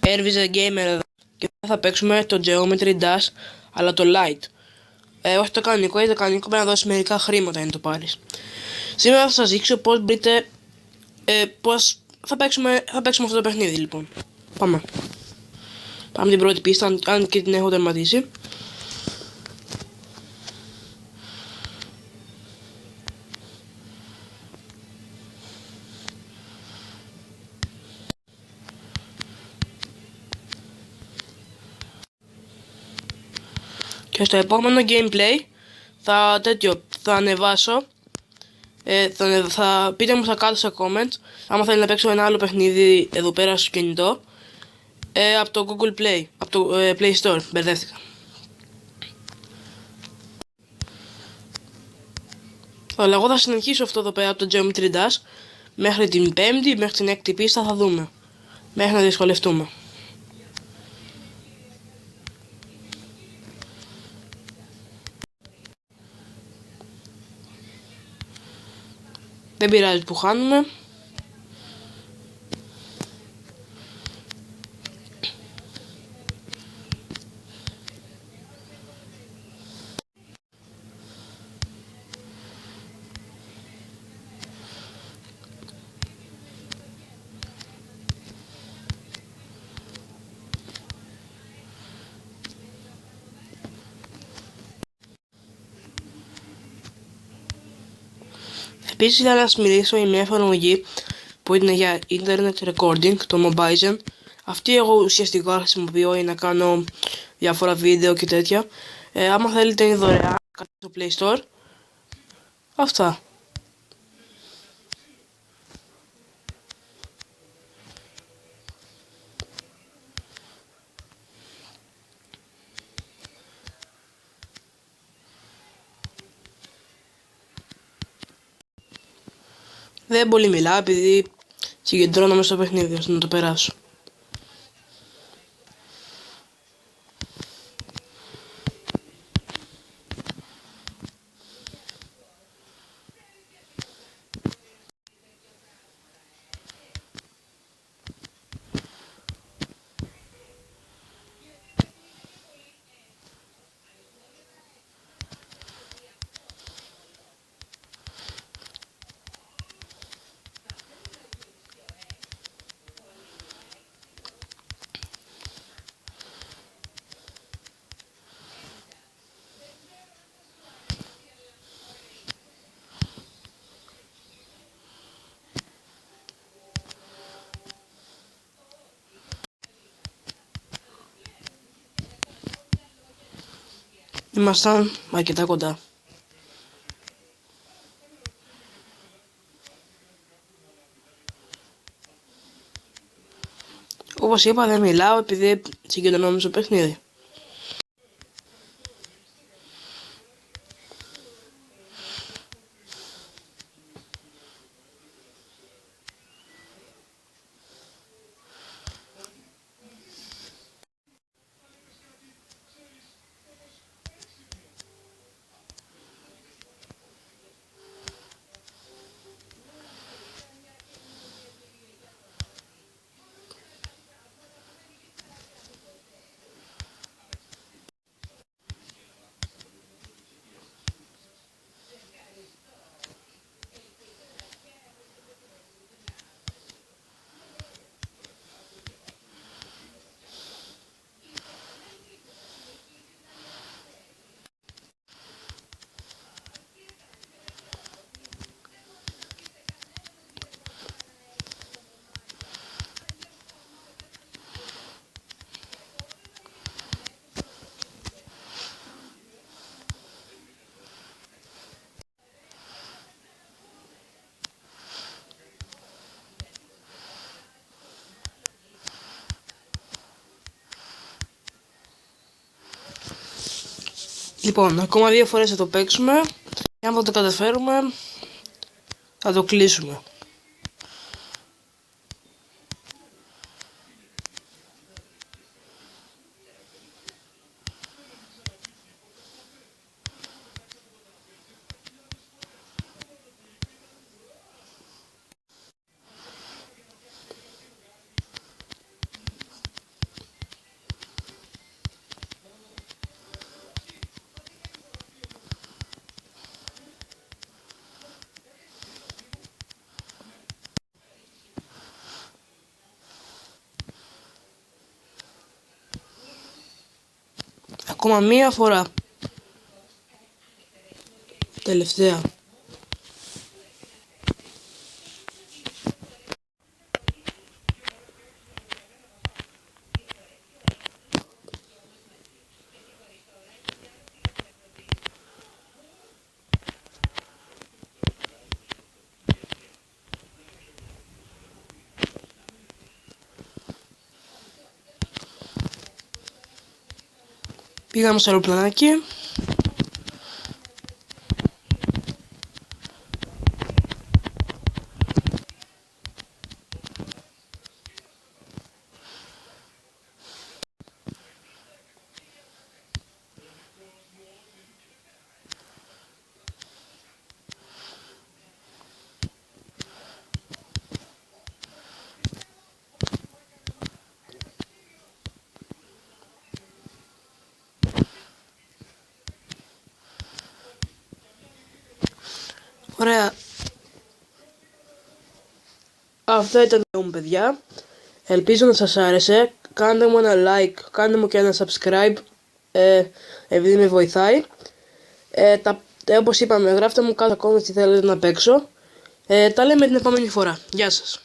Έρβιζε Gamer εδώ και θα παίξουμε το Geometry Dash, αλλά το Lite. Όχι το κανονικό, γιατί το κανονικό πρέπει να δώσει μερικά χρήματα για να το πάρεις. Σήμερα θα σας δείξω πώς μπορείτε, πώς θα παίξουμε αυτό το παιχνίδι λοιπόν. Πάμε την πρώτη πίστα, αν και την έχω τερματίσει. Και στο επόμενο gameplay θα ανεβάσω, θα πείτε μου στα κάτω στα comments άμα θέλει να παίξω ένα άλλο παιχνίδι εδώ πέρα στο κινητό, από το Google Play, από το Play Store, μπερδεύτηκα. Αλλά εγώ θα συνεχίσω αυτό εδώ πέρα από το Geometry Dash μέχρι την πέμπτη, μέχρι την έκτη πίστα θα δούμε, μέχρι να δυσκολευτούμε. Δεν πειράζει που χάνουμε. Επίσης ήθελα να σας μιλήσω για μια εφαρμογή που είναι για internet recording, το Mobizen. Αυτή εγώ ουσιαστικά χρησιμοποιώ για να κάνω διάφορα βίντεο και τέτοια. Άμα θέλετε είναι δωρεάν κάτω στο Play Store. Αυτά. Δεν πολύ μιλάω επειδή συγκεντρώνομαι στο παιχνίδι ώστε να το περάσω. Ήμασταν αρκετά κοντά. Όπως είπα δεν μιλάω επειδή συγκεντρώνομαι στο παιχνίδι. Λοιπόν, ακόμα 2 φορές θα το παίξουμε και αν δεν το καταφέρουμε θα το κλείσουμε. ακόμα μία φορά. Τελευταία. Πήγαμε στο αεροπλανάκι. Ωραία. Αυτό ήταν το μου, παιδιά. Ελπίζω να σας άρεσε. Κάντε μου ένα like, κάντε μου και ένα subscribe, επειδή με βοηθάει. Όπως είπαμε, γράφτε μου κάτω comments τι θέλετε να παίξω. Τα λέμε την επόμενη φορά. Γεια σας.